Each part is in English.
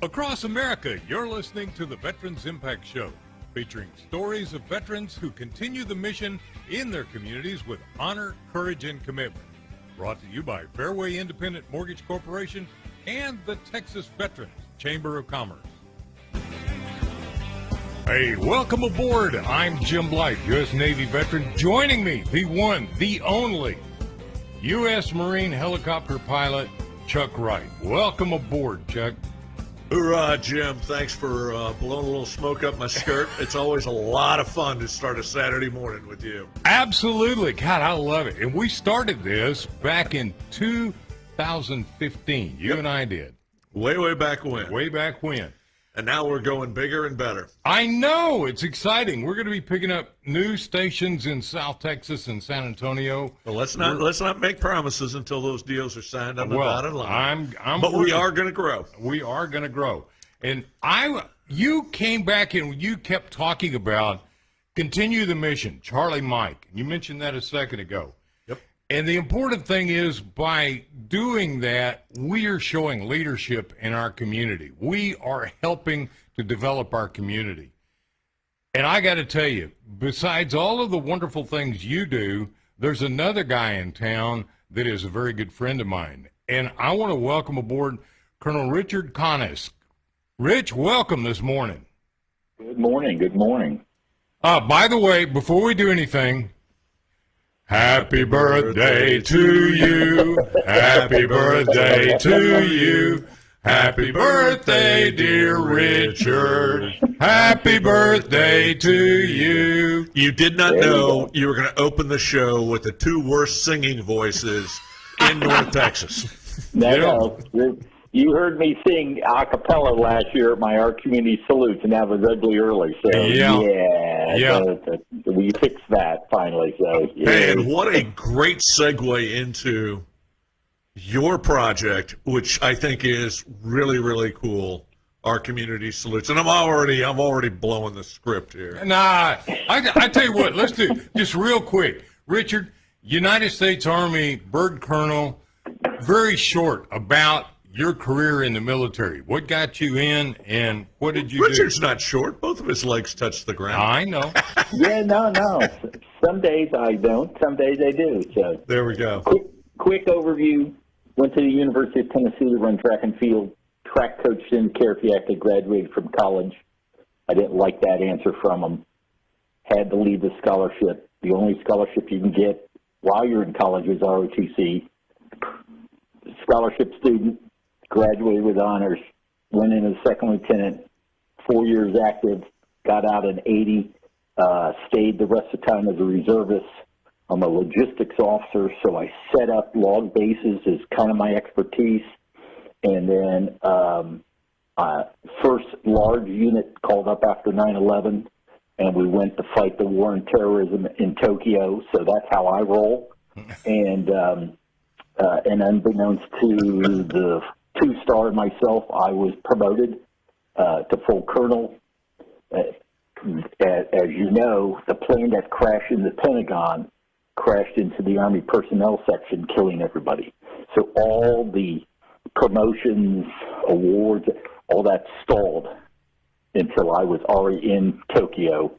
Across America, you're listening to the Veterans Impact Show, featuring stories of veterans who continue the mission in their communities with honor, courage, and commitment. Brought to you by Fairway Independent Mortgage Corporation and the Texas Veterans Chamber of Commerce. Hey, welcome aboard. I'm Jim Blight, U.S. Navy veteran. Joining me, the one, the only, U.S. Marine helicopter pilot, Chuck Wright. Welcome aboard, Chuck. Hoorah, Jim. Thanks for blowing a little smoke up my skirt. It's always a lot of fun to start a Saturday morning with you. Absolutely. God, I love it. And we started this back in 2015. You and I did. Way back when. Way back when. And now we're going bigger and better. I know. It's exciting. We're going to be picking up new stations in South Texas and San Antonio. Well, let's not make promises until those deals are signed on the dotted line. We are going to grow. We are going to grow. And you came back and you kept talking about continue the mission, Charlie Mike. You mentioned that a second ago. Yep. And the important thing is by doing that, we are showing leadership in our community. We are helping to develop our community. And I got to tell you, besides all of the wonderful things you do, there's another guy in town that is a very good friend of mine. And I want to welcome aboard Colonel Richard Kaniss. Rich, welcome this morning. Good morning. Good morning. By the way, before we do anything, happy birthday to you. Happy birthday to you. Happy birthday, dear Richard. Happy birthday to you. You did not know you were going to open the show with the two worst singing voices in North Texas. No. You heard me sing a cappella last year at my Art Community Salutes, and that was ugly early. So, we fixed that finally. So, yeah. Hey, and what a great segue into your project, which I think is really, really cool, Art Community Salutes. And I'm already blowing the script here. Nah, I tell you what, let's do just real quick. Richard, United States Army Bird Colonel, very short about your career in the military. What got you in, and what did you do? Richard's not short. Both of his legs touch the ground. I know. Yeah, no. Some days I don't. Some days I do. So there we go. Quick overview. Went to the University of Tennessee to run track and field. Track coach didn't care if you actually graduated from college. I didn't like that answer from him. Had to leave the scholarship. The only scholarship you can get while you're in college is ROTC. Scholarship student. Graduated with honors, went in as second lieutenant, 4 years active, got out in 80, stayed the rest of the time as a reservist. I'm a logistics officer, so I set up log bases is kind of my expertise. And then first large unit called up after 9/11, and we went to fight the war on terrorism in Tokyo, so that's how I roll. And unbeknownst to the two-star myself, I was promoted to full colonel. As you know, the plane that crashed in the Pentagon crashed into the Army personnel section, killing everybody. So all the promotions, awards, all that stalled until I was already in Tokyo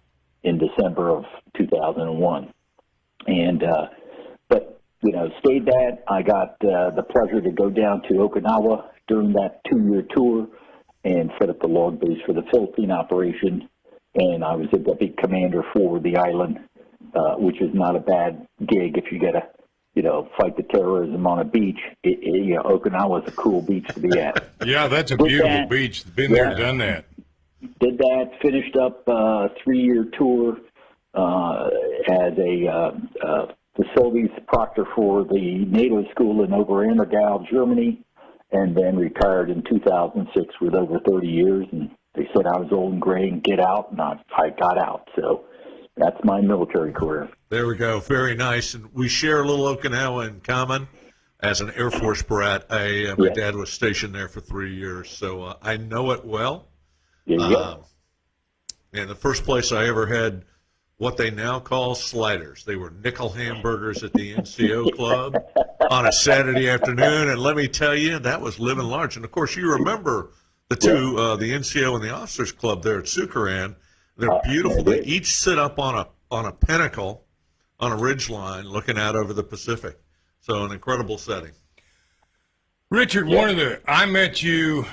in December of 2001. And stayed that. I got the pleasure to go down to Okinawa during that 2-year tour and set up the log base for the Philippine operation. And I was a deputy commander for the island, which is not a bad gig if you got to, fight the terrorism on a beach. Okinawa is a cool beach to be at. Yeah, that's a beautiful beach. Been there, done that. Did that. Finished up a 3-year tour as a facilities proctor for the NATO school in Oberammergau, Germany, and then retired in 2006 with over 30 years. And they said I was old and gray and get out, and I got out. So that's my military career. There we go. Very nice. And we share a little Okinawa in common. As an Air Force brat, my dad was stationed there for 3 years, so I know it well. And the first place I ever had what they now call sliders. They were nickel hamburgers at the NCO club on a Saturday afternoon, and let me tell you, that was living large. And, of course, you remember the two, the NCO and the Officers Club there at Sucaran. They're beautiful. They each sit up on a pinnacle on a ridge line looking out over the Pacific. So an incredible setting. Richard, I met you,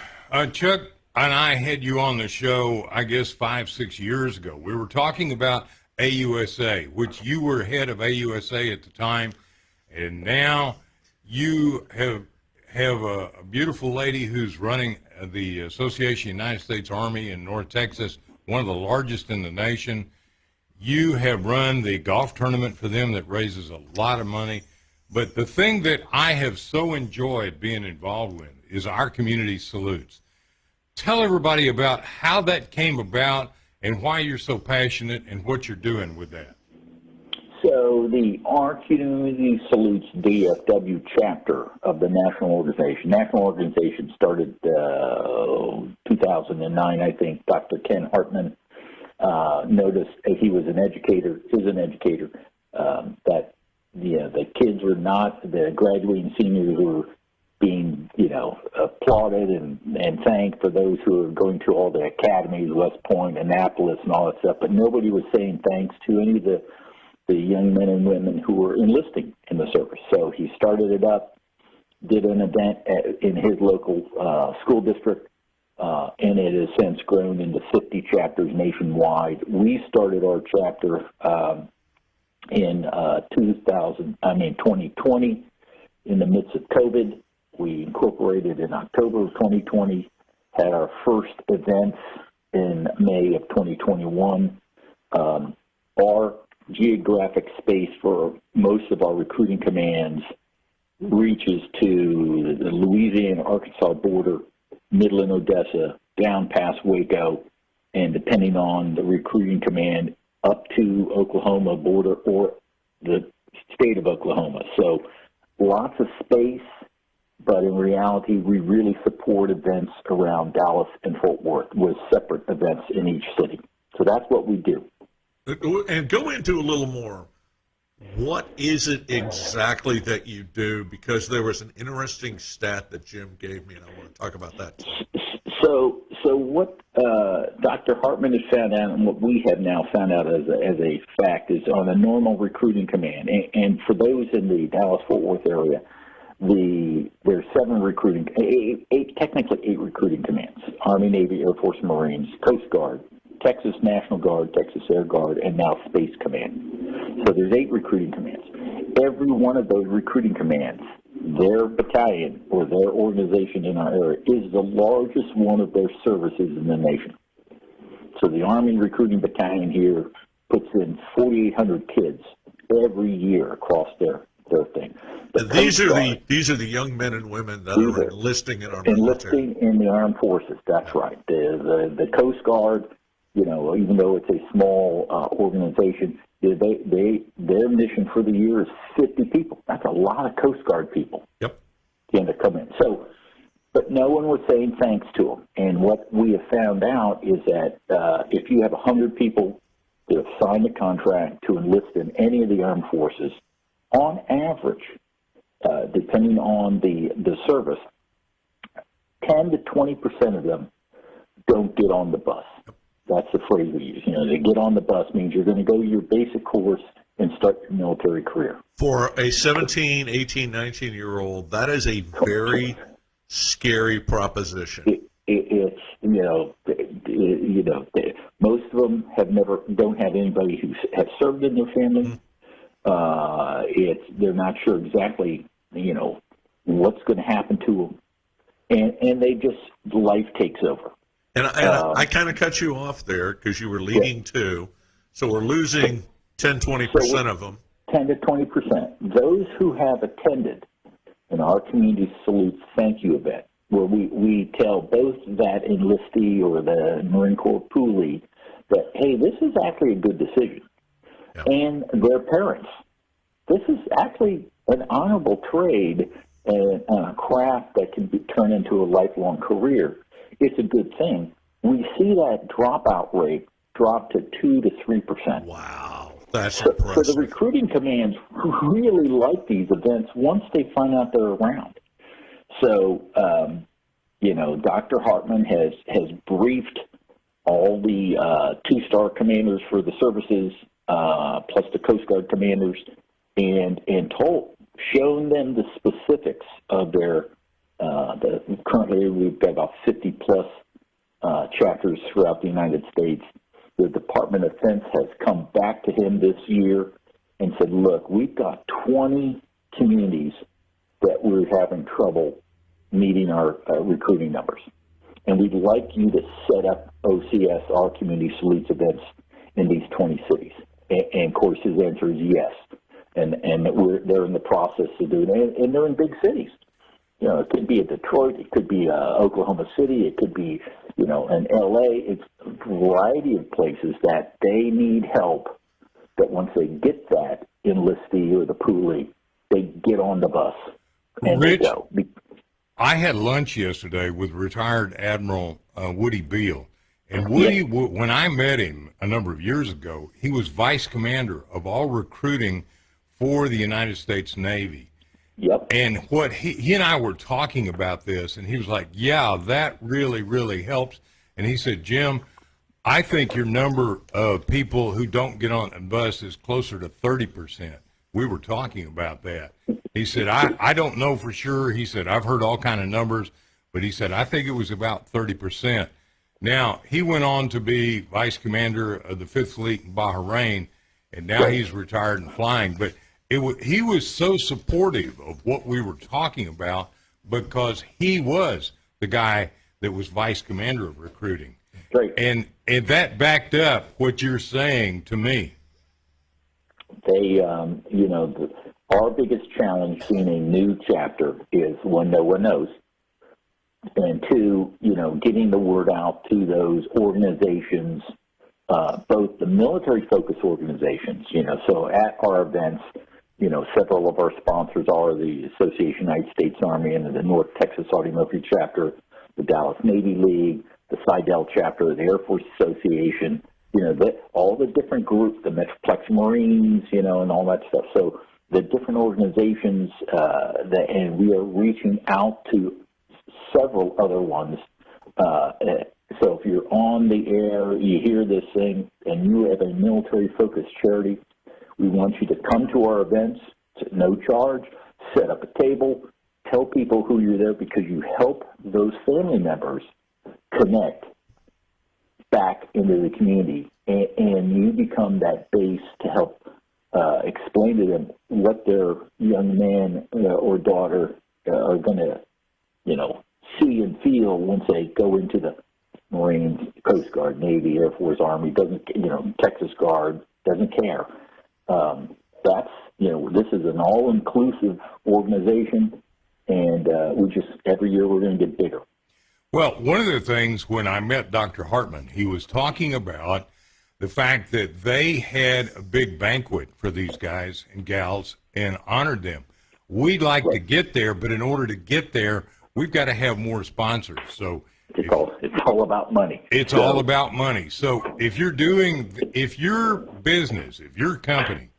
Chuck and I had you on the show, I guess 5-6 years ago. We were talking about AUSA, which you were head of AUSA at the time, and now you have a beautiful lady who's running the Association of United States Army in North Texas, one of the largest in the nation. You have run the golf tournament for them that raises a lot of money. But the thing that I have so enjoyed being involved with is our community salutes. Tell everybody about how that came about and why you're so passionate and what you're doing with that. So our Community Salutes DFW chapter of the national organization started 2009, I think. Dr. Ken Hartman noticed, he is an educator, that the kids were not, the graduating seniors were being, applauded and thanked for those who are going to all the academies, West Point, Annapolis, and all that stuff, but nobody was saying thanks to any of the young men and women who were enlisting in the service. So he started it up, did an event in his local school district, and it has since grown into 50 chapters nationwide. We started our chapter in 2020 in the midst of COVID. We incorporated in October of 2020, had our first events in May of 2021. Our geographic space for most of our recruiting commands reaches to the Louisiana-Arkansas border, Midland, Odessa, down past Waco, and depending on the recruiting command, up to Oklahoma border or the state of Oklahoma. So lots of space, but in reality, we really support events around Dallas and Fort Worth with separate events in each city. So that's what we do. And go into a little more. What is it exactly that you do? Because there was an interesting stat that Jim gave me, and I want to talk about that too. So what Dr. Hartman has found out, and what we have now found out as a fact, is on a normal recruiting command. And for those in the Dallas-Fort Worth area, there's technically eight recruiting commands: Army, Navy, Air Force, Marines, Coast Guard, Texas National Guard, Texas Air Guard, and now Space Command. So there's 8 recruiting commands. Every one of those recruiting commands, their battalion or their organization in our area is the largest one of their services in the nation. So the Army Recruiting Battalion here puts in 4,800 kids every year across their thing. These are the young men and women that are enlisting in our military. Enlisting in the armed forces, that's right. The Coast Guard, even though it's a small organization, their mission for the year is 50 people. That's a lot of Coast Guard people. Yep. To come in. So, but no one was saying thanks to them. And what we have found out is that if you have 100 people that have signed a contract to enlist in any of the armed forces, on average, depending on the service, 10 to 20% of them don't get on the bus. That's the phrase we use. To get on the bus means you're going to go your basic course and start your military career. For a 17, 18, 19-year-old, that is a very scary proposition. It's most of them don't have anybody who has served in their family. They're not sure exactly what's going to happen to them, and they just, life takes over. And I kind of cut you off there because you were leading to, so we're losing 10, 20% of them. 10 to 20%. Those who have attended in our Community Salutes Thank You event, where we tell both that enlistee or the Marine Corps poolee that, hey, this is actually a good decision. Yeah. And their parents, this is actually an honorable trade and a craft that can be turned into a lifelong career. It's a good thing. We see that dropout rate drop to 2 to 3%. Wow, that's impressive. So the recruiting commands really like these events once they find out they're around. So Dr. Hartman has briefed all the two-star commanders for the services, plus the Coast Guard commanders, and shown them the specifics of their. Currently, we've got about 50 plus chapters throughout the United States. The Department of Defense has come back to him this year and said, "Look, we've got 20 communities that we're having trouble meeting our recruiting numbers. And we'd like you to set up OCS, our community salutes events, in these 20 cities." And of course, his answer is yes. And they're in the process of doing it. And they're in big cities. It could be a Detroit, it could be Oklahoma City, it could be, an LA. It's a variety of places that they need help, that once they get that enlistee or the poolee, they get on the bus and Rich, they go. I had lunch yesterday with retired Admiral Woody Beale. And Woody, when I met him a number of years ago, he was vice commander of all recruiting for the United States Navy. Yep. And what he and I were talking about this, and he was like, yeah, that really, really helps. And he said, Jim, I think your number of people who don't get on the bus is closer to 30%. We were talking about that. He said, I don't know for sure. He said, I've heard all kind of numbers, but he said, I think it was about 30%. Now, he went on to be vice commander of the 5th Fleet in Bahrain, and now he's retired and flying. But he was so supportive of what we were talking about because he was the guy that was vice commander of recruiting. Great. And that backed up what you're saying to me. They, our biggest challenge being a new chapter is, one, no one knows, and two, getting the word out to those organizations, both the military-focused organizations, so at our events, several of our sponsors are the Association of United States Army and the North Texas Army Military Chapter, the Dallas Navy League, the Seidel Chapter of the Air Force Association, all the different groups, the Metroplex Marines, and all that stuff. So the different organizations, and we are reaching out to several other ones. So if you're on the air, you hear this thing, and you have a military-focused charity, we want you to come to our events at no charge, set up a table, tell people who you're there, because you help those family members connect back into the community, and you become that base to help explain to them what their young man or daughter are going to, see and feel once they go into the Marines, Coast Guard, Navy, Air Force, Army, Texas Guard, doesn't care. This is an all-inclusive organization, and every year we're going to get bigger. Well, one of the things when I met Dr. Hartman, he was talking about the fact that they had a big banquet for these guys and gals and honored them. We'd like to get there, but in order to get there, we've got to have more sponsors. So it's all about money. It's all about money. So if your business, if your company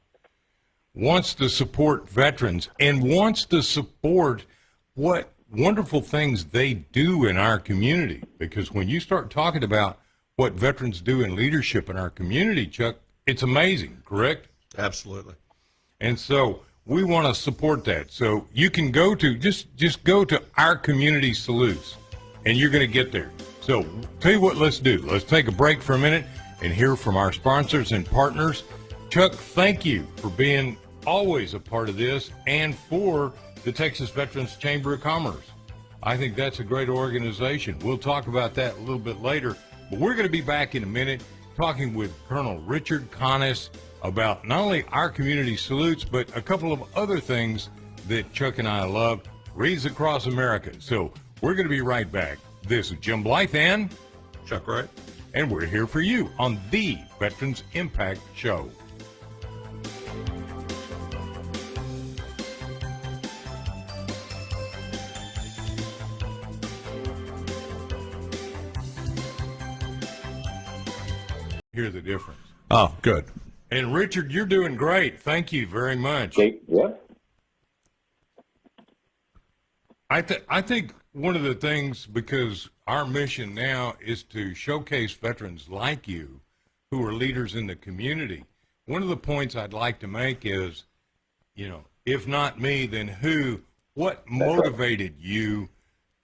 wants to support veterans and wants to support what wonderful things they do in our community, because when you start talking about what veterans do in leadership in our community, Chuck, it's amazing, correct? Absolutely. And so we want to support that. So you can go to, just go to our community salutes, and you're going to get there. So tell you what, let's do. Let's take a break for a minute and hear from our sponsors and partners. Chuck, thank you for being always a part of this and for the Texas Veterans Chamber of Commerce. I think that's a great organization. We'll talk about that a little bit later, but we're going to be back in a minute talking with Colonel Richard Kaniss about not only our community salutes, but a couple of other things that Chuck and I love, Reads Across America. So we're going to be right back. This is Jim Blythe and Chuck Wright, and we're here for you on the Veterans Impact Show. Hear the difference. Oh, good. And Richard, you're doing great. Thank you very much. Okay, yeah. I think one of the things, because our mission now is to showcase veterans like you who are leaders in the community. One of the points I'd like to make is, if not me, then who, what motivated you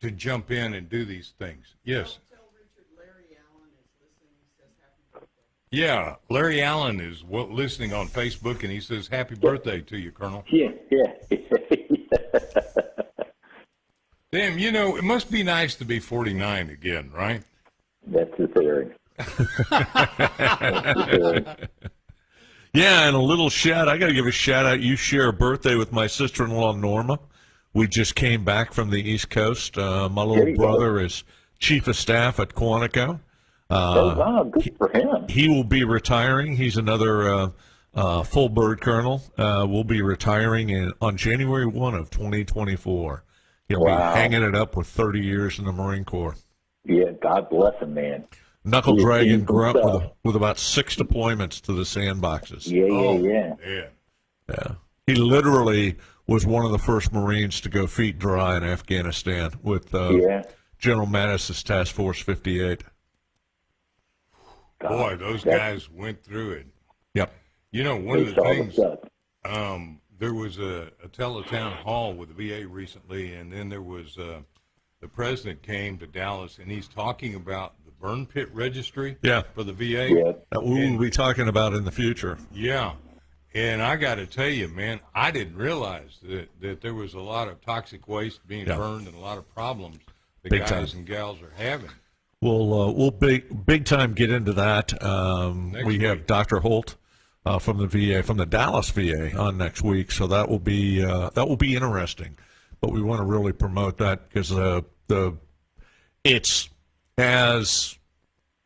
to jump in and do these things? Yes. Tell Richard Larry Allen is listening. He says happy birthday. Yeah, Larry Allen is listening on Facebook, and he says happy birthday to you, Colonel. Yeah. Damn, it must be nice to be 49 again, right? That's the theory. That's the theory. Yeah, and a little I got to give a shout out. You share a birthday with my sister-in-law, Norma. We just came back from the East Coast. My little brother is chief of staff at Quantico. Wow, good for him. He will be retiring. He's another full bird colonel. Will be retiring on January 1 of 2024. He'll be hanging it up with 30 years in the Marine Corps. Yeah, God bless him, man. Knuckle dragging grunt with about 6 deployments to the sandboxes. Yeah. He literally was one of the first Marines to go feet dry in Afghanistan with General Mattis's Task Force 58. Boy, those guys went through it. Yep. One of the things, there was a teletown hall with the VA recently, and then there was the president came to Dallas, and he's talking about the burn pit registry for the VA. Yeah. That we will be talking about in the future. Yeah. And I got to tell you, man, I didn't realize that there was a lot of toxic waste being burned and a lot of problems that guys and gals are having. We'll big time get into that. We have Dr. Holt from the VA, from the Dallas VA, on next week, so that will be interesting. But we want to really promote that because it's as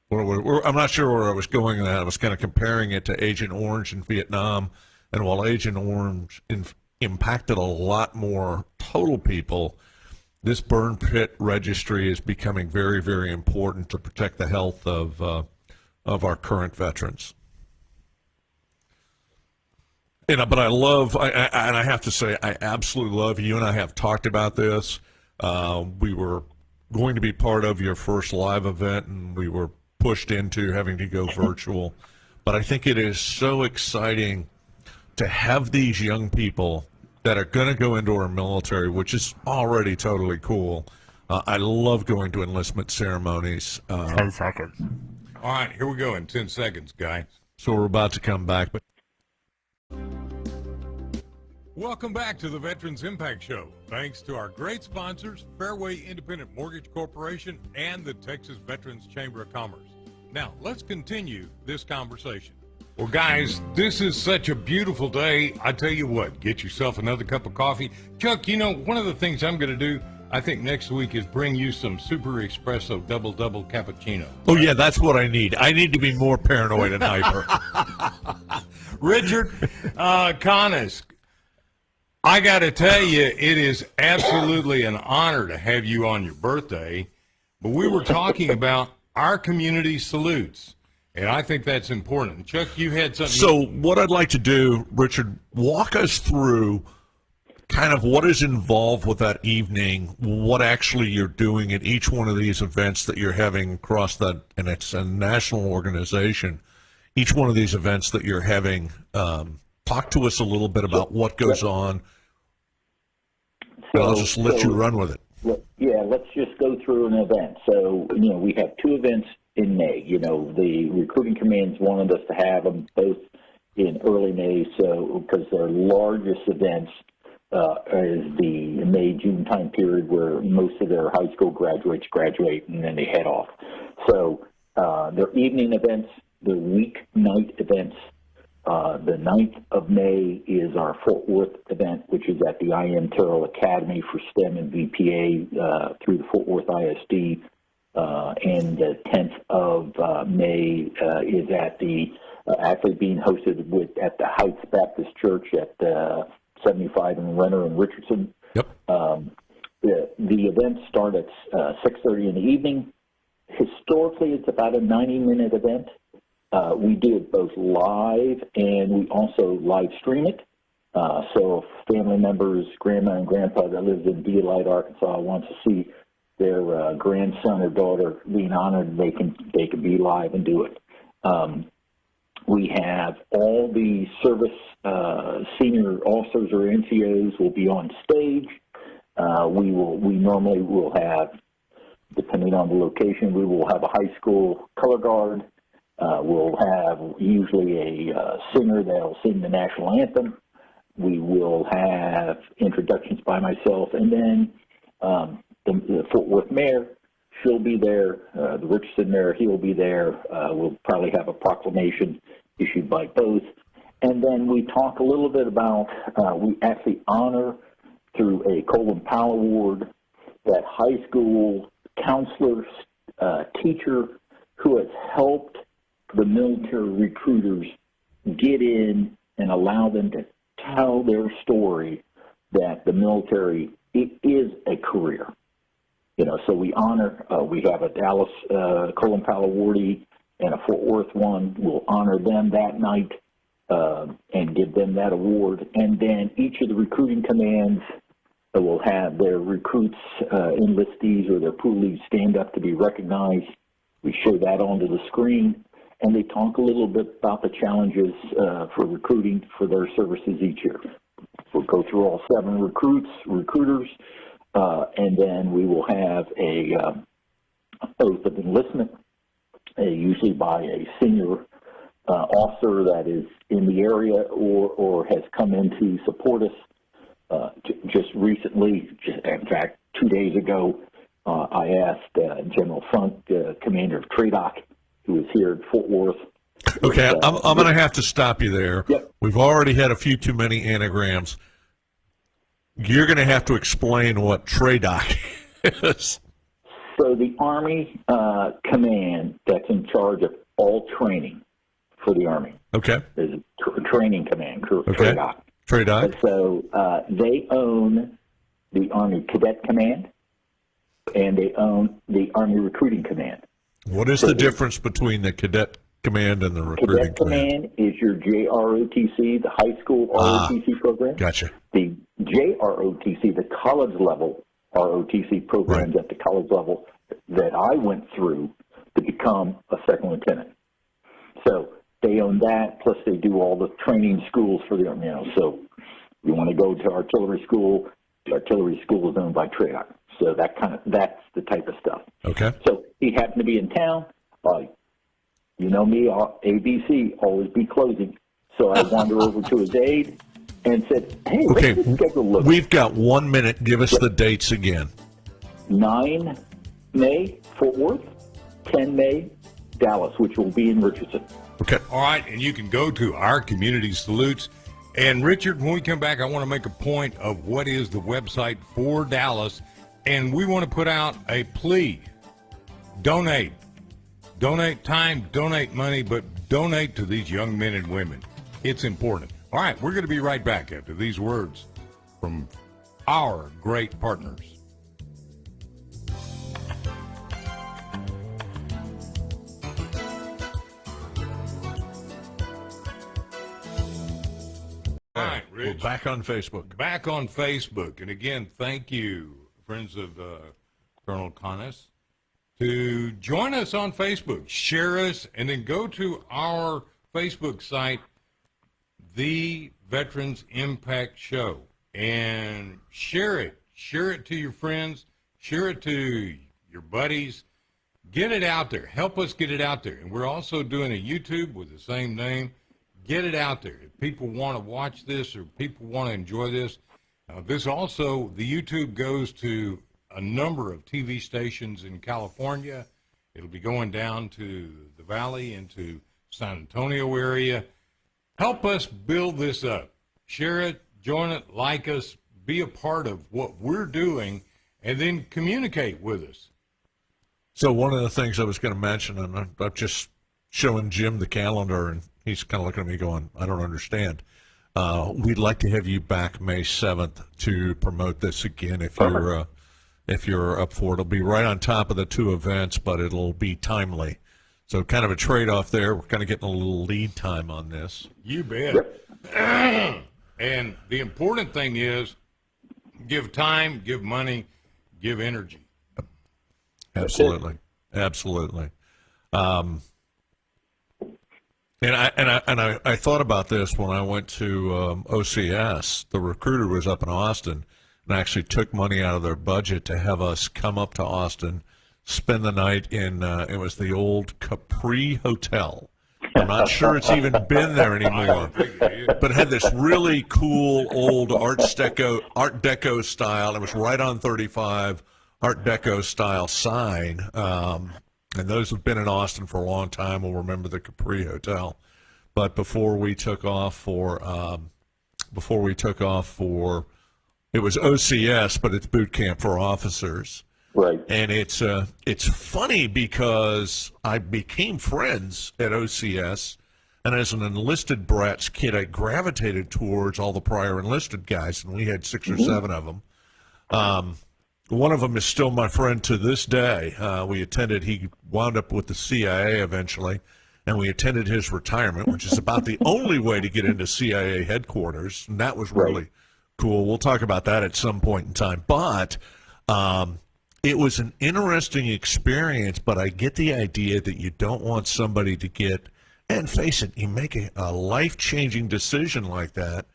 I'm not sure where I was going with that. I was kind of comparing it to Agent Orange in Vietnam, and while Agent Orange impacted a lot more total people, this burn pit registry is becoming very, very important to protect the health of our current veterans. But I love, and I have to say, I absolutely love, you and I have talked about this. We were going to be part of your first live event, and we were pushed into having to go virtual. But I think it is so exciting to have these young people that are going to go into our military, which is already totally cool. I love going to enlistment ceremonies. 10 seconds. All right, here we go in 10 seconds, guys. So we're about to come back. But welcome back to the Veterans Impact Show. Thanks to our great sponsors, Fairway Independent Mortgage Corporation and the Texas Veterans Chamber of Commerce. Now, let's continue this conversation. Well, guys, this is such a beautiful day. I tell you what, get yourself another cup of coffee. Chuck, one of the things I'm going to do, I think next week, is bring you some Super Espresso double cappuccino. Oh, yeah, that's what I need. I need to be more paranoid and hyper. Richard, Kaniss, I got to tell you, it is absolutely an honor to have you on your birthday. But we were talking about our community salutes, and I think that's important. Chuck, you had something. So what I'd like to do, Richard, walk us through kind of what is involved with that evening, what actually you're doing at each one of these events that you're having across that, and it's a national organization, each one of these events that you're having. Talk to us a little bit about what goes on. I'll just let you run with it. Yeah, let's just go through an event. So, we have 2 events in May. The recruiting commands wanted us to have them both in early May, so because their largest events is the May-June time period where most of their high school graduates graduate and then they head off. So their evening events, their weeknight events. The 9th of May is our Fort Worth event, which is at the IM Terrell Academy for STEM and VPA through the Fort Worth ISD. And the 10th of May is at the actually being hosted at the Heights Baptist Church at 75 in Renner and Richardson. Yep. The events start at 6:30 in the evening. Historically, it's about a 90-minute event. We do it both live and we also live stream it. So if family members, grandma and grandpa that lives in Beelite, Arkansas, wants to see their grandson or daughter being honored, they can be live and do it. We have all the service senior officers or NCOs will be on stage. We normally will have, depending on the location, we will have a high school color guard. We'll have usually a singer that'll sing the national anthem. We will have introductions by myself, and then the Fort Worth mayor, she'll be there. The Richardson mayor, he'll be there. We'll probably have a proclamation issued by both. And then we talk a little bit about, we actually honor through a Colin Powell Award that high school counselor, teacher who has helped the military recruiters get in and allow them to tell their story that the military, it is a career. You know, so we honor, we have a Dallas Colin Powell awardee and a Fort Worth one. We'll honor them that night and give them that award. And then each of the recruiting commands will have their recruits, enlistees, or their pool leads stand up to be recognized. We show that onto the screen, and they talk a little bit about the challenges for recruiting for their services each year. We'll go through all 7 recruiters, and then we will have a oath of enlistment, usually by a senior officer that is in the area or has come in to support us. Just recently, in fact, 2 days ago, I asked General Funk, commander of TRADOC, who was here at Fort Worth. Okay, I'm going to have to stop you there. Yep. We've already had a few too many anagrams. You're going to have to explain what TRADOC is. So the Army command that's in charge of all training for the Army. Okay. Is a training command, Okay. TRADOC. TRADOC. And so they own the Army Cadet Command, and they own the Army Recruiting Command. What is the difference between the Cadet Command and the Recruiting Cadet Command is your JROTC, the high school ROTC program. Gotcha. The JROTC, the college level ROTC programs at the college level that I went through to become a second lieutenant. So they own that, plus they do all the training schools for the Army. You know, so you want to go to artillery school, the artillery school is owned by TRADOC. So that's the type of stuff. Okay. So he happened to be in town. You know me, ABC, always be closing. So I wandered over to his aide and said, hey, Okay, what's the schedule look? we've got 1 minute. Give us the dates again. 9 May, Fort Worth, 10 May, Dallas, which will be in Richardson. Okay. All right, and you can go to our community salutes. And Richard, when we come back, I want to make a point of what is the website for Dallas. And we want to put out a plea. Donate. Donate time, donate money, but donate to these young men and women. It's important. All right, we're going to be right back after these words from our great partners. All right, We're Rich. back on Facebook. Back on Facebook. And again, thank you, friends of Colonel Kaniss, to join us on Facebook. Share us, and then go to our Facebook site, The Veterans Impact Show, and share it. Share it to your friends. Share it to your buddies. Get it out there. Help us get it out there. And we're also doing a YouTube with the same name. Get it out there. If people want to watch this or people want to enjoy this, this also, the YouTube goes to a number of TV stations in California. It'll be going down to the Valley into San Antonio area. Help us build this up. Share it, join it, like us, be a part of what we're doing, and then communicate with us. So one of the things I was going to mention, and I'm just showing Jim the calendar, and he's kind of looking at me going, I don't understand. We'd like to have you back May 7th to promote this again if you're up for it. It'll be right on top of the 2 events, but it'll be timely. So kind of a trade-off there. We're kind of getting a little lead time on this. You bet. And the important thing is give time, give money, give energy. Absolutely. Absolutely. And I thought about this when I went to OCS. The recruiter was up in Austin and actually took money out of their budget to have us come up to Austin, spend the night in, it was the old Capri Hotel. I'm not sure it's even been there anymore, but it had this really cool old Art Deco style. It was right on 35, Art Deco style sign. And those who've been in Austin for a long time will remember the Capri Hotel. But before we took off for, it was OCS, but it's boot camp for officers. Right. And it's funny because I became friends at OCS, and as an enlisted brats kid, I gravitated towards all the prior enlisted guys, and we had 6 or 7 of them. One of them is still my friend to this day. He wound up with the CIA eventually, and we attended his retirement, which is about the only way to get into CIA headquarters, and that was really cool. We'll talk about that at some point in time. But it was an interesting experience, but I get the idea that you don't want somebody to get, and face it, you make a life-changing decision like that,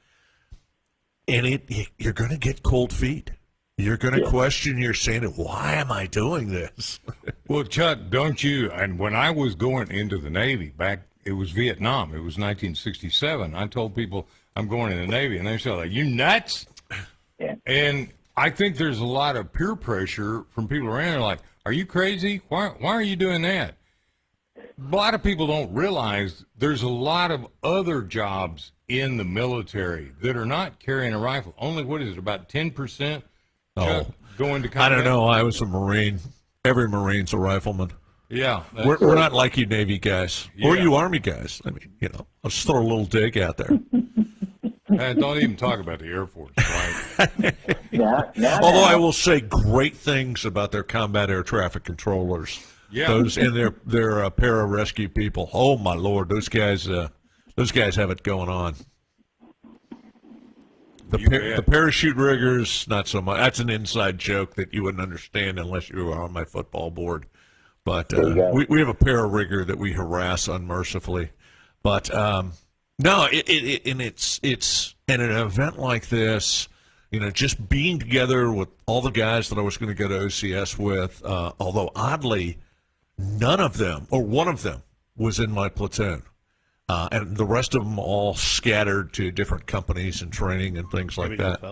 and you're going to get cold feet. You're going to question your sanity. Why am I doing this? Well, Chuck, don't you? And when I was going into the Navy it was Vietnam. It was 1967. I told people I'm going in the Navy, and they said, "Like, you nuts?" Yeah. And I think there's a lot of peer pressure from people around. They're like, "Are you crazy? Why are you doing that?" A lot of people don't realize there's a lot of other jobs in the military that are not carrying a rifle. Only, what is it, about 10%? Going to combat? I don't know. I was a Marine. Every Marine's a rifleman. Yeah. We're not like you Navy guys or you Army guys. I mean, I'll just throw a little dig out there. Don't even talk about the Air Force, right? Although I will say great things about their combat air traffic controllers. Yeah. Those and their pararescue people. Oh my Lord, those guys have it going on. The parachute riggers, not so much. That's an inside joke that you wouldn't understand unless you were on my football board. But we have a para-rigger that we harass unmercifully. But no, it's in an event like this, just being together with all the guys that I was going to go to OCS with, although oddly, none of them, or one of them, was in my platoon. And the rest of them all scattered to different companies and training and things like that.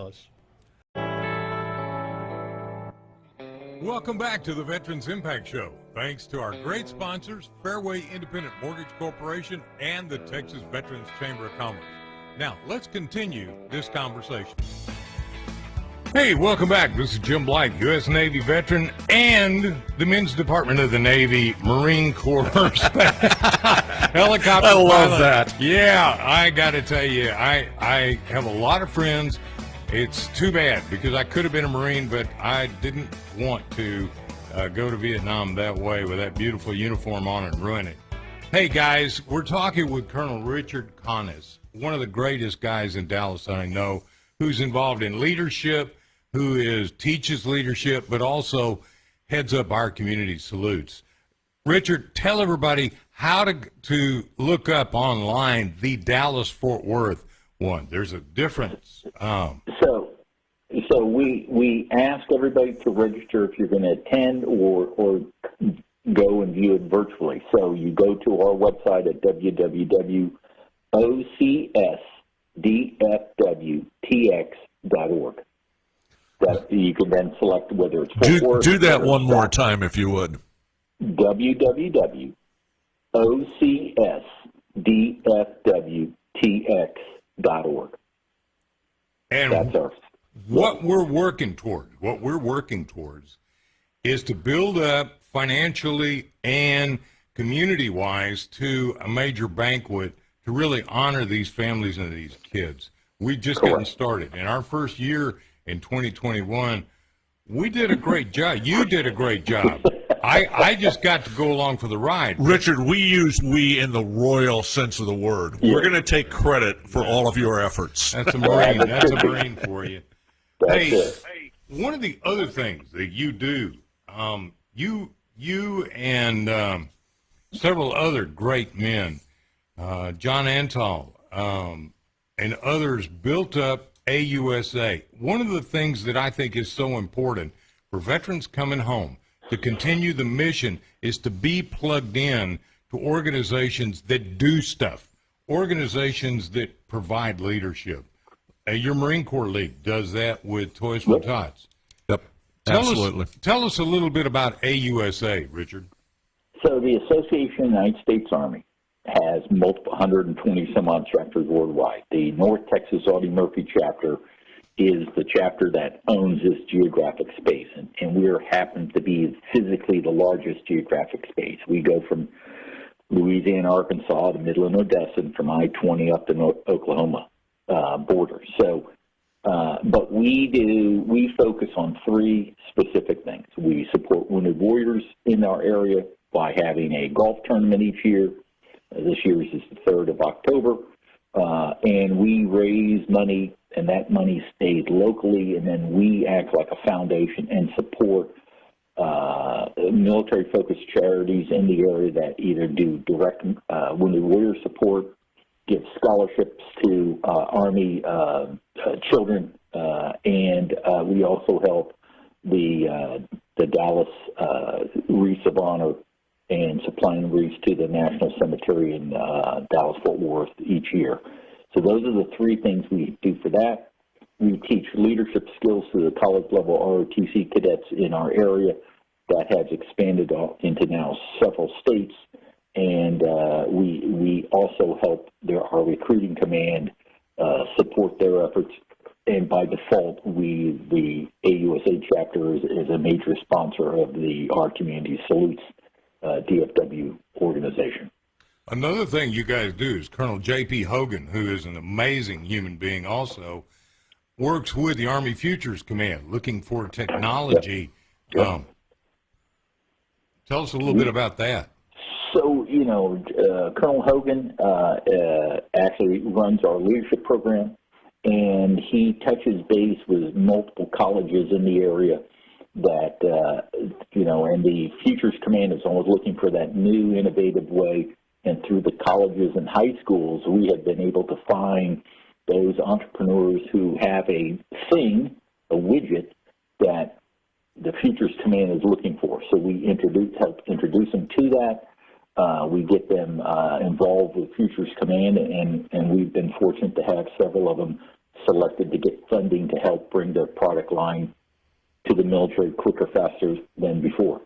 Welcome back to the Veterans Impact Show. Thanks to our great sponsors, Fairway Independent Mortgage Corporation and the Texas Veterans Chamber of Commerce. Now, let's continue this conversation. Hey, welcome back. This is Jim Blight, U.S. Navy veteran and the Men's Department of the Navy Marine Corps helicopter I love pilot. that. Yeah, I got to tell you, I have a lot of friends. It's too bad because I could have been a Marine, but I didn't want to go to Vietnam that way with that beautiful uniform on and ruin it. Hey, guys, we're talking with Colonel Richard Kaniss, one of the greatest guys in Dallas that I know, who's involved in leadership, who teaches leadership, but also heads up our community salutes. Richard, tell everybody how to look up online the Dallas-Fort Worth one. There's a difference. So we ask everybody to register if you're going to attend or go and view it virtually. So you go to our website at www.ocsdfwtx.org. That you can then select whether it's Fort Worth. Do that one more time if you would. www.ocsdfwtx.org. And that's ours. What we're working towards is to build up financially and community-wise to a major banquet to really honor these families and these kids. We just getting started. In our first year in 2021, we did a great job. You did a great job. I just got to go along for the ride. Richard, we use "we" in the royal sense of the word. Yeah. We're going to take credit for all of your efforts. That's a Marine. That's a Marine for you. Hey, one of the other things that you do, you you and several other great men, John Antal, and others built up AUSA. One of the things that I think is so important for veterans coming home to continue the mission is to be plugged in to organizations that do stuff, organizations that provide leadership. Your Marine Corps League does that with Toys for Tots. Yep, absolutely. Tell us a little bit about AUSA, Richard. So the Association of the United States Army has multiple 120 some odd chapters worldwide. The North Texas Audie Murphy chapter is the chapter that owns this geographic space, and we happen to be physically the largest geographic space. We go from Louisiana, Arkansas to Midland, Odessa, and from I-20 up to Oklahoma border. So, but we focus on three specific things. We support wounded warriors in our area by having a golf tournament each year. This year's is the 3rd of October, and we raise money, and that money stays locally, and then we act like a foundation and support military-focused charities in the area that either do direct wounded warrior support, give scholarships to Army children, and we also help the Dallas Wreaths of Honor and supplying wreaths to the National Cemetery in Dallas-Fort Worth each year. So those are the three things we do for that. We teach leadership skills to the college-level ROTC cadets in our area. That has expanded into now several states, and we also help our recruiting command support their efforts. And by default, the AUSA chapter is a major sponsor of the Our Community Salutes DFW organization. Another thing you guys do is Colonel J.P. Hogan, who is an amazing human being also, works with the Army Futures Command looking for technology. Yep. Tell us a little bit about that. So, Colonel Hogan actually runs our leadership program, and he touches base with multiple colleges in the area that, and the Futures Command is always looking for that new, innovative way. And through the colleges and high schools, we have been able to find those entrepreneurs who have a thing, a widget, that the Futures Command is looking for. So we help introduce them to that. We get them involved with Futures Command, and we've been fortunate to have several of them selected to get funding to help bring their product line to the military quicker, faster than before.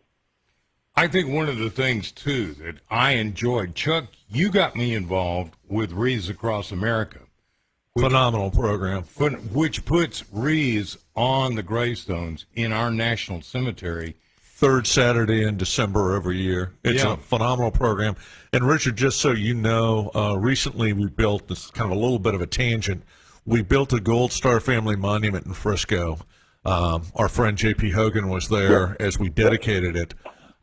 I think one of the things, too, that I enjoyed, Chuck, you got me involved with Wreaths Across America. Phenomenal program. Which puts wreaths on the gravestones in our national cemetery. Third Saturday in December every year. It's a phenomenal program. And Richard, just so you know, recently we built, this is kind of a little bit of a tangent, we built a Gold Star Family Monument in Frisco. Our friend J.P. Hogan was there as we dedicated it.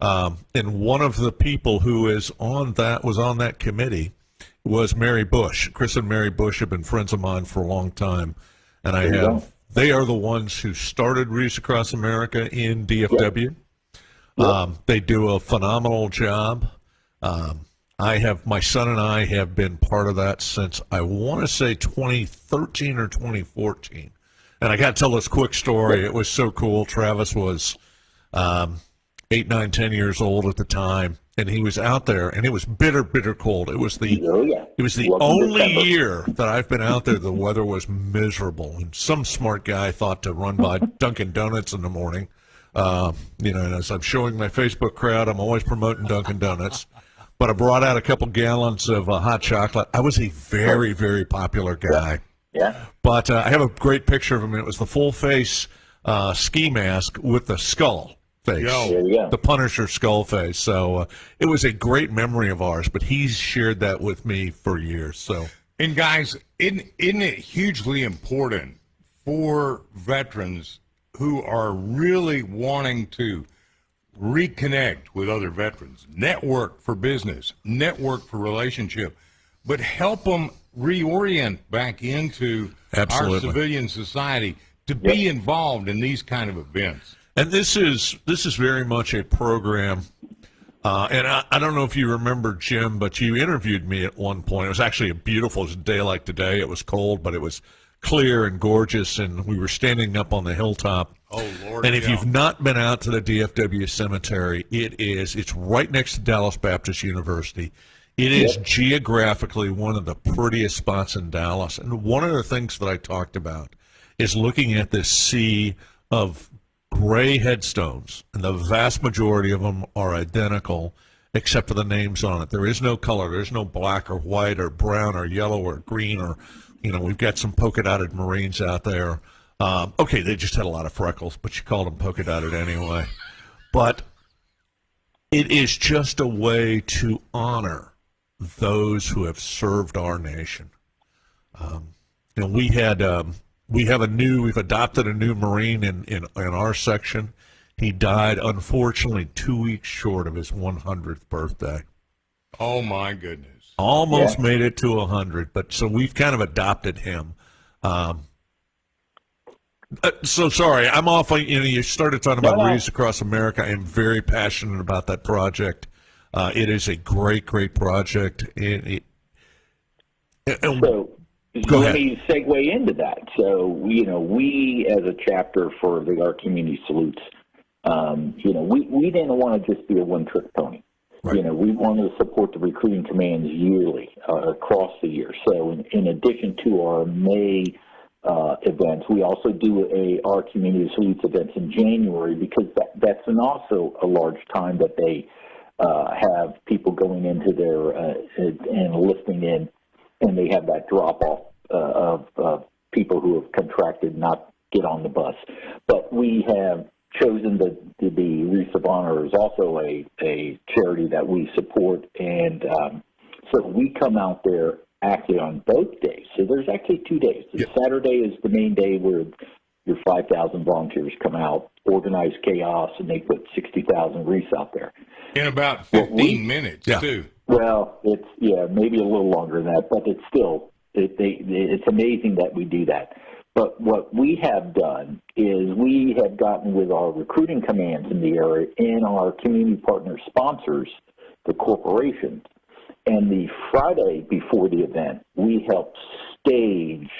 And one of the people who was on that committee was Mary Bush. Chris and Mary Bush have been friends of mine for a long time. And they are the ones who started Wreaths Across America in DFW. They do a phenomenal job. My son and I have been part of that since, I want to say 2013 or 2014. And I got to tell this quick story. It was so cool. Travis was 8, 9, 10 years old at the time, and he was out there, and it was bitter, bitter cold. It was the only year that I've been out there the weather was miserable. And some smart guy thought to run by Dunkin' Donuts in the morning. And as I'm showing my Facebook crowd, I'm always promoting Dunkin' Donuts. But I brought out a couple gallons of hot chocolate. I was a very, very popular guy. Yeah. But I have a great picture of him. It was the full face ski mask with the skull face, the Punisher skull face. So it was a great memory of ours, but he's shared that with me for years. So, and guys, isn't it hugely important for veterans who are really wanting to reconnect with other veterans, network for business, network for relationship, but help them reorient back into our civilian society to be involved in these kind of events? And this is very much a program. And I don't know if you remember, Jim, but you interviewed me at one point. It was actually a beautiful day like today. It was cold, but it was clear and gorgeous, and we were standing up on the hilltop. Oh, Lord. And if you've not been out to the DFW Cemetery, it's right next to Dallas Baptist University. It is geographically one of the prettiest spots in Dallas. And one of the things that I talked about is looking at this sea of gray headstones, and the vast majority of them are identical except for the names on it. There is no color. There's no black or white or brown or yellow or green or, we've got some polka-dotted Marines out there. Okay, they just had a lot of freckles, but you called them polka-dotted anyway. But it is just a way to honor those who have served our nation. We've adopted a new Marine in our section. He died, unfortunately, 2 weeks short of his 100th birthday. Oh, my goodness. Almost made it to 100, but so we've kind of adopted him. So sorry, I'm off. You started talking about Wreaths Across America. I'm very passionate about that project. It is a great, great project. So let me segue into that. So, we as a chapter for Our Community Salutes, we didn't want to just be a one-trick pony. Right. We wanted to support the recruiting commands yearly across the year. So in addition to our May events, we also do Our Community Salutes events in January, because that's also a large time that they have people going into their and listening in, and they have that drop-off of people who have contracted not get on the bus. But we have chosen the Wreaths of Honor is also a charity that we support, and so we come out there actually on both days. So there's actually 2 days. Saturday is the main day where your 5,000 volunteers come out, organize chaos, and they put 60,000 wreaths out there. In about 15 minutes, too. Well, it's, maybe a little longer than that, but it's still, it's amazing that we do that. But what we have done is we have gotten with our recruiting commands in the area and our community partner sponsors, the corporations, and the Friday before the event, we help stage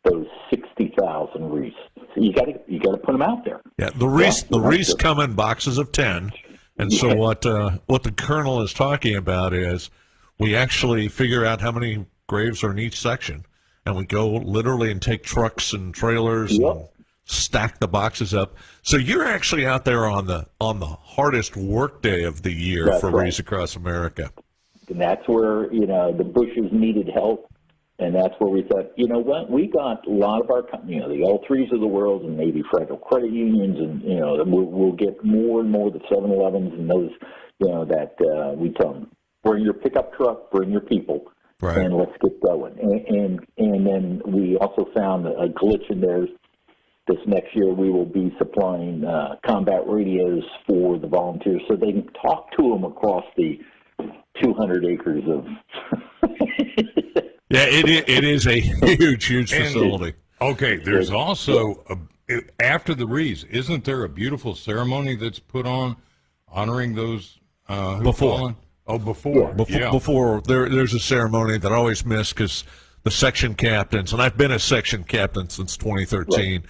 those 60,000 wreaths. So you got to put them out there. Yeah, the wreaths come in boxes of 10, and so what the colonel is talking about is we actually figure out how many graves are in each section. And we go literally and take trucks and trailers and stack the boxes up. So you're actually out there on the hardest work day of the year for Wreaths Across America. And that's where, the bushes needed help. And that's where we thought, what? We got a lot of our, the L3s of the world and maybe federal credit unions. And, we'll get more and more the 7-Elevens and those, that we tell them, bring your pickup truck, bring your people. Right. And let's get going. And then we also found a glitch in there. This next year we will be supplying combat radios for the volunteers so they can talk to them across the 200 acres of. Yeah, it is a huge facility. Okay, there's also, after the wreaths, isn't there a beautiful ceremony that's put on honoring those who've fallen? Oh, before. Before there's a ceremony that I always miss because the section captains, and I've been a section captain since 2013,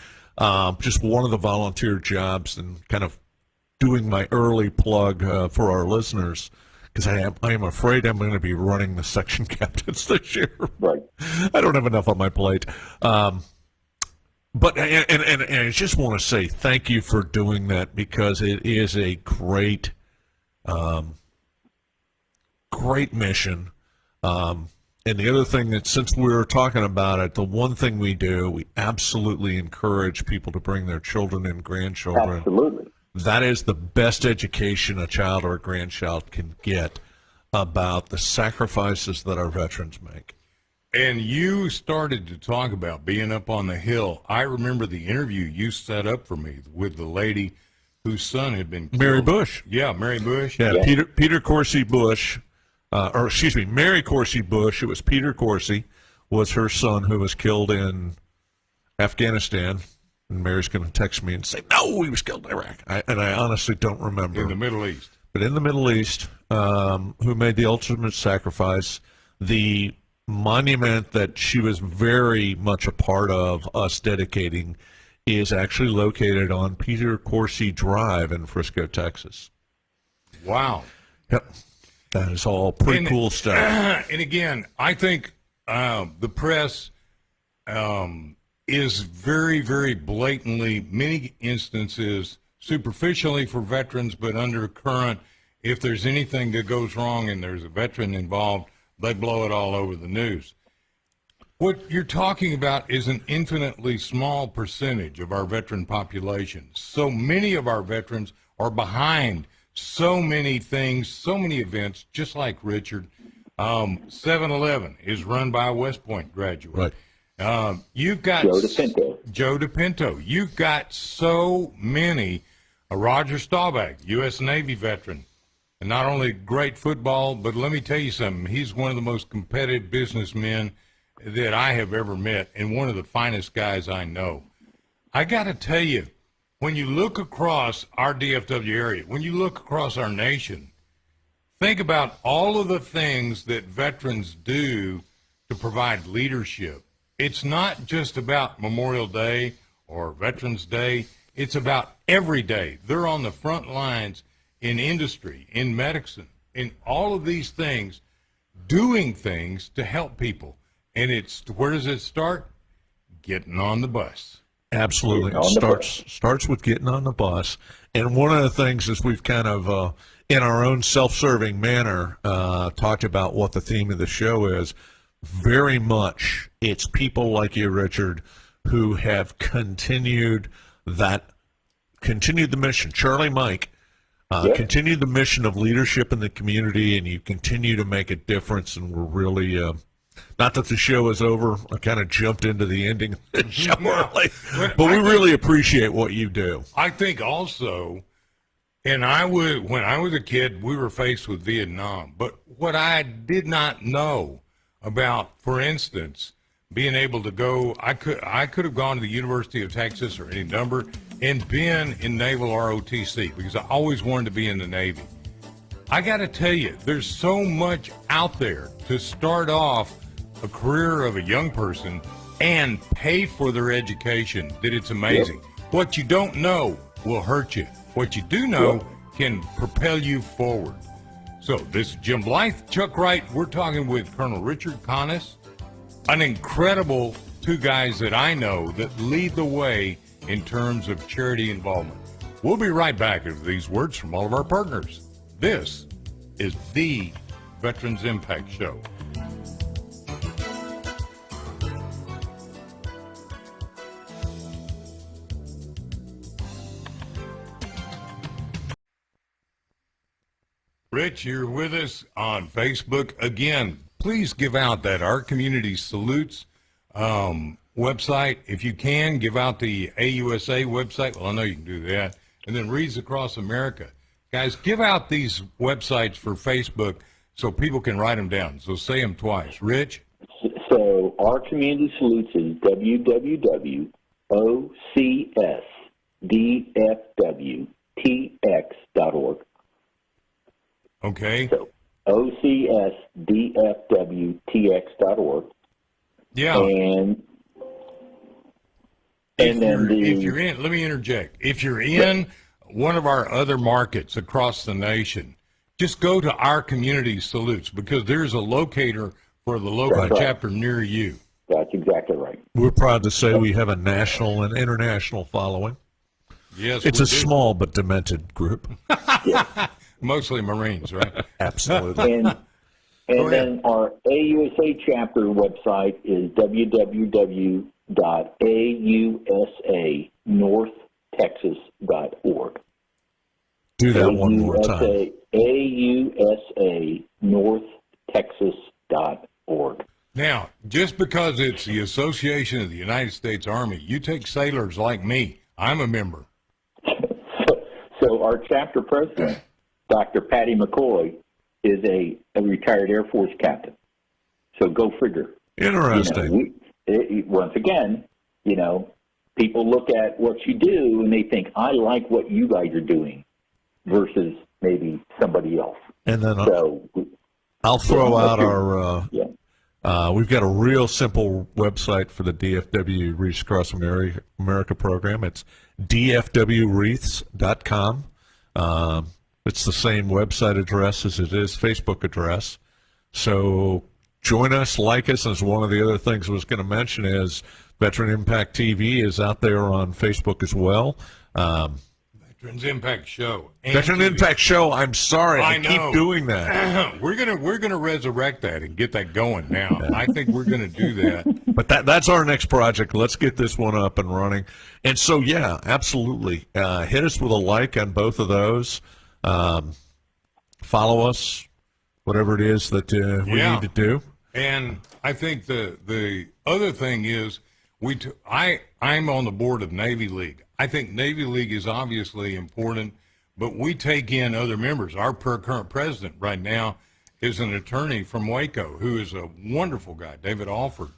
just one of the volunteer jobs and kind of doing my early plug for our listeners, because I am afraid I'm going to be running the section captains this year. Right. I don't have enough on my plate. But I just want to say thank you for doing that, because it is a great mission. And the other thing that, since we were talking about it, the one thing we do, we absolutely encourage people to bring their children and grandchildren. Absolutely. That is the best education a child or a grandchild can get about the sacrifices that our veterans make. And you started to talk about being up on the hill. I remember the interview you set up for me with the lady whose son had been killed. Mary Bush. Yeah, Mary Bush. Yeah. Peter Coursey Bush. Mary Coursey Bush. It was Peter Coursey, was her son who was killed in Afghanistan. And Mary's going to text me and say, no, he was killed in Iraq. And I honestly don't remember. In the Middle East. But in the Middle East, who made the ultimate sacrifice, the monument that she was very much a part of us dedicating is actually located on Peter Corsi Drive in Frisco, Texas. Wow. Yep. That is all pretty cool stuff. And again, I think the press is very, very blatantly, many instances, superficially for veterans, but undercurrent, if there's anything that goes wrong and there's a veteran involved, they blow it all over the news. What you're talking about is an infinitely small percentage of our veteran population. So many of our veterans are behind so many things, so many events, just like Richard. 7-Eleven is run by a West Point graduate. Right. You've got Joe DePinto. You've got so many. Roger Staubach, U.S. Navy veteran. And not only great football, but let me tell you something. He's one of the most competitive businessmen that I have ever met and one of the finest guys I know. I got to tell you, when you look across our DFW area, when you look across our nation, think about all of the things that veterans do to provide leadership. It's not just about Memorial Day or Veterans Day. It's about every day. They're on the front lines in industry, in medicine, in all of these things, doing things to help people. And it's, where does it start? Getting on the bus. Absolutely. It starts with getting on the bus. And one of the things is we've kind of, in our own self-serving manner, talked about what the theme of the show is. Very much it's people like you, Richard, who have continued the mission. Charlie, Mike, continue the mission of leadership in the community, and you continue to make a difference. And we're really, not that the show is over. I kind of jumped into the ending of the show early, but we really appreciate what you do. I think also, and when I was a kid, we were faced with Vietnam. But what I did not know about, for instance, being able to go, I could have gone to the University of Texas or any number and been in Naval ROTC because I always wanted to be in the Navy. I got to tell you, there's so much out there to start off a career of a young person and pay for their education that it's amazing. Yep. What you don't know will hurt you. What you do know can propel you forward. So this is Jim Blythe, Chuck Wright. We're talking with Colonel Richard Kaniss, an incredible two guys that I know that lead the way in terms of charity involvement. We'll be right back after these words from all of our partners. This is the Veterans Impact Show. Rich, you're with us on Facebook. Again, please give out that Our Community Salutes website. If you can, give out the AUSA website. Well, I know you can do that. And then Reads Across America. Guys, give out these websites for Facebook so people can write them down. So say them twice. Rich? So Our Community Salutes is www.ocsdfwtx.org. Okay. So ocsdfwtx.org. Yeah. And if you're in, let me interject. If you're in one of our other markets across the nation, just go to Our Community Salutes because there's a locator for the local chapter near you. That's exactly right. We're proud to say we have a national and international following. Yes, it's a small but demented group. Mostly Marines, right? Absolutely. And then our AUSA chapter website is www.ausanorthtexas.org. Do that one more time. AUSAnorthtexas.org. Now, just because it's the Association of the United States Army, you take sailors like me. I'm a member. So our chapter president, Dr. Patty McCoy, is a retired Air Force captain. So go figure. Interesting. Once again, people look at what you do and they think, I like what you guys are doing versus maybe somebody else. And then So I'll throw out yeah. we've got a real simple website for the DFW Wreaths Across America program. It's dfwwreaths.com. It's the same website address as it is Facebook address. So join us, like us. And one of the other things I was going to mention is Veteran Impact TV is out there on Facebook as well. Veterans Impact Show. And Veteran TV. Impact Show. I'm sorry, I know. keep doing that. We're gonna resurrect that and get that going now. I think we're gonna do that. But that's our next project. Let's get this one up and running. And so, yeah, absolutely. Hit us with a like on both of those. Follow us, whatever it is that we need to do. And I think the other thing is I'm on the board of Navy League. I think Navy League is obviously important, but we take in other members. Our current president right now is an attorney from Waco who is a wonderful guy, David Alford.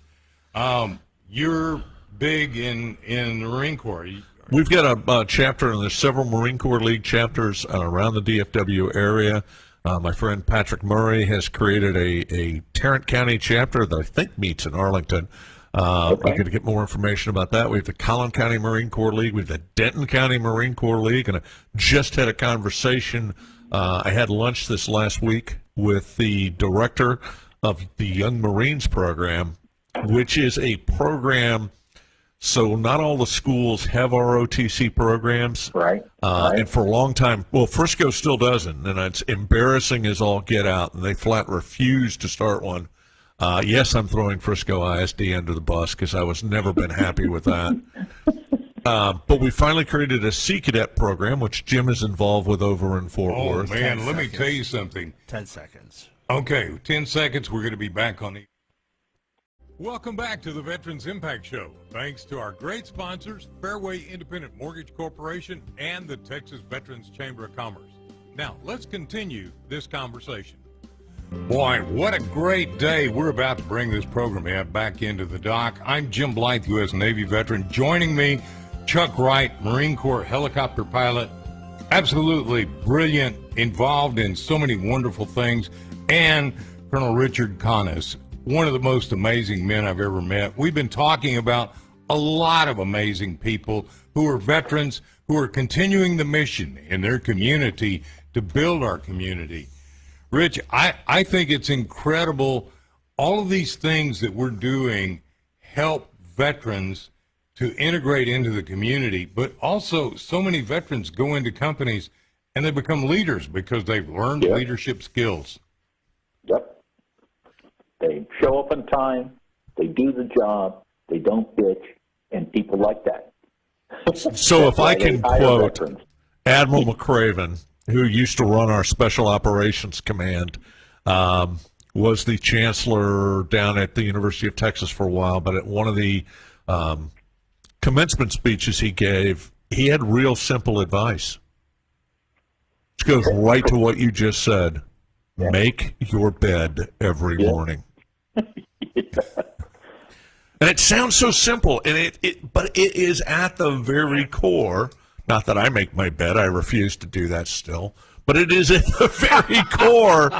You're big in the Marine Corps. We've got a chapter, and there's several Marine Corps League chapters around the DFW area. My friend Patrick Murray has created a Tarrant County chapter that I think meets in Arlington. We're going to get more information about that. We have the Collin County Marine Corps League. We have the Denton County Marine Corps League. And I just had a conversation. I had lunch this last week with the director of the Young Marines program, which is a program. So not all the schools have ROTC programs. Right. And for a long time, well, Frisco still doesn't. And it's embarrassing as all get out. And they flat refuse to start one. Yes, I'm throwing Frisco ISD under the bus because I was never been happy with that. But we finally created a Sea Cadet program, which Jim is involved with over in Fort Worth. Oh, man, let me tell you something. 10 seconds. Okay, 10 seconds. We're going to be back on the... Welcome back to the Veterans Impact Show. Thanks to our great sponsors, Fairway Independent Mortgage Corporation and the Texas Veterans Chamber of Commerce. Now, let's continue this conversation. Boy, what a great day. We're about to bring this program back into the dock. I'm Jim Blythe, U.S. Navy veteran. Joining me, Chuck Wright, Marine Corps helicopter pilot. Absolutely brilliant, involved in so many wonderful things. And Colonel Richard Kaniss, one of the most amazing men I've ever met. We've been talking about a lot of amazing people who are veterans, who are continuing the mission in their community to build our community. Rich, I think it's incredible. All of these things that we're doing help veterans to integrate into the community, but also so many veterans go into companies and they become leaders because they've learned leadership skills. Yep. They show up on time, they do the job, they don't bitch, and people like that. So if I can quote veterans. Admiral McCraven, who used to run our Special Operations Command, was the chancellor down at the University of Texas for a while, but at one of the commencement speeches he gave, he had real simple advice. Which goes right to what you just said. Yeah. Make your bed every morning. And it sounds so simple, and but it is at the very core. Not that I make my bed, I refuse to do that still, but it is at the very core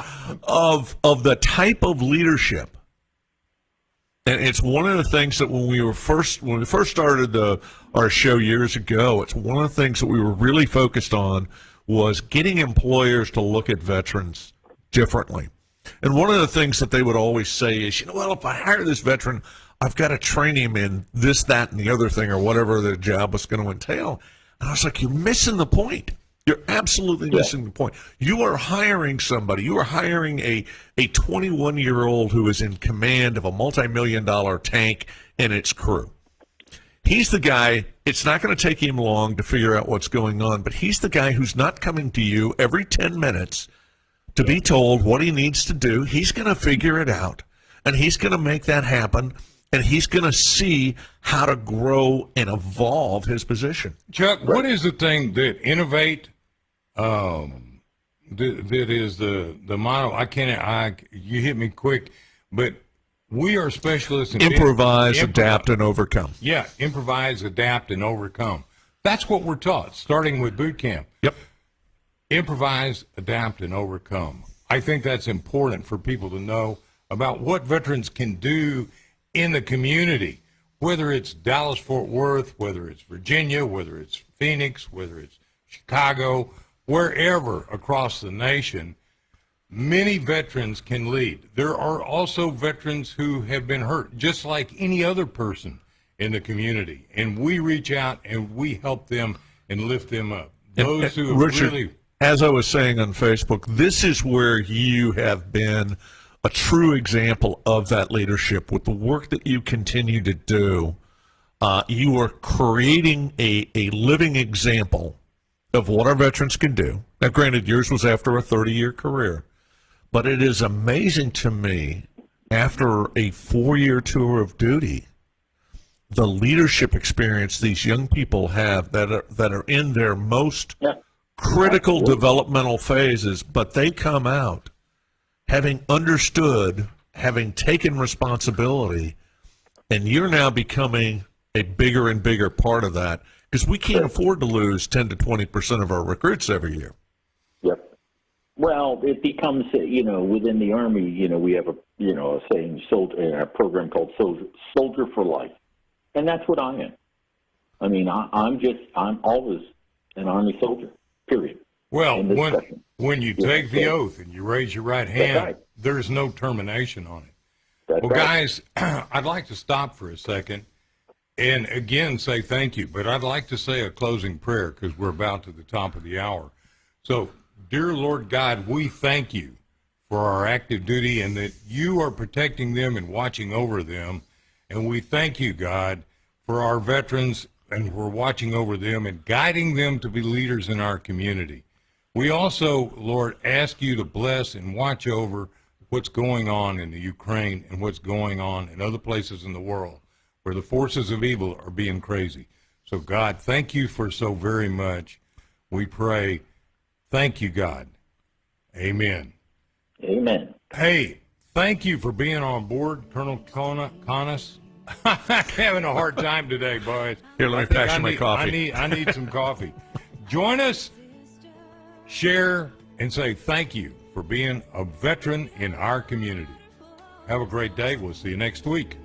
of the type of leadership. And it's one of the things that when we first started our show years ago, it's one of the things that we were really focused on was getting employers to look at veterans differently. And one of the things that they would always say is, well, if I hire this veteran, I've got to train him in this, that, and the other thing, or whatever the job was going to entail. And I was like, you're missing the point. You're absolutely missing the point. You are hiring somebody. You are hiring a 21-year-old who is in command of a multi-million-dollar tank and its crew. He's the guy, it's not going to take him long to figure out what's going on, but he's the guy who's not coming to you every 10 minutes to be told what he needs to do. He's going to figure it out, and he's going to make that happen. And he's going to see how to grow and evolve his position. Chuck, what is the thing that innovate? That is the motto. You hit me quick, but We are specialists in Improvise, adapt, and overcome. Yeah, improvise, adapt, and overcome. That's what we're taught, starting with boot camp. Yep. Improvise, adapt, and overcome. I think that's important for people to know about what veterans can do in the community, whether it's Dallas-Fort Worth, whether it's Virginia, whether it's Phoenix, whether it's Chicago, wherever across the nation. Many veterans can lead. There are also veterans who have been hurt, just like any other person in the community. And we reach out and we help them and lift them up. Those who have Richard, really... as I was saying on Facebook, this is where you have been a true example of that leadership with the work that you continue to do. You are creating a living example of what our veterans can do. Now, granted, yours was after a 30-year career. But it is amazing to me, after a 4-year tour of duty, the leadership experience these young people have that are in their most critical developmental phases, but they come out having understood, having taken responsibility, and you're now becoming a bigger and bigger part of that, because we can't afford to lose 10 to 20% of our recruits every year. Yep. Well, it becomes, within the Army, we have a program called Soldier for Life. And that's what I am. I mean, I'm always an Army soldier, period. Well, when you take the oath and you raise your right hand, there's no termination on it. That's Well, right. guys, I'd like to stop for a second and again say thank you, but I'd like to say a closing prayer because we're about to the top of the hour. So, dear Lord God, we thank you for our active duty and that you are protecting them and watching over them. And we thank you, God, for our veterans and we're watching over them and guiding them to be leaders in our community. We also, Lord, ask you to bless and watch over what's going on in the Ukraine and what's going on in other places in the world where the forces of evil are being crazy. So, God, thank you for so very much. We pray. Thank you, God. Amen. Amen. Hey, thank you for being on board, Colonel Kaniss. I'm having a hard time today, boys. Here, let me pass you my coffee. I need some coffee. Join us, share, and say thank you for being a veteran in our community. Have a great day. We'll see you next week.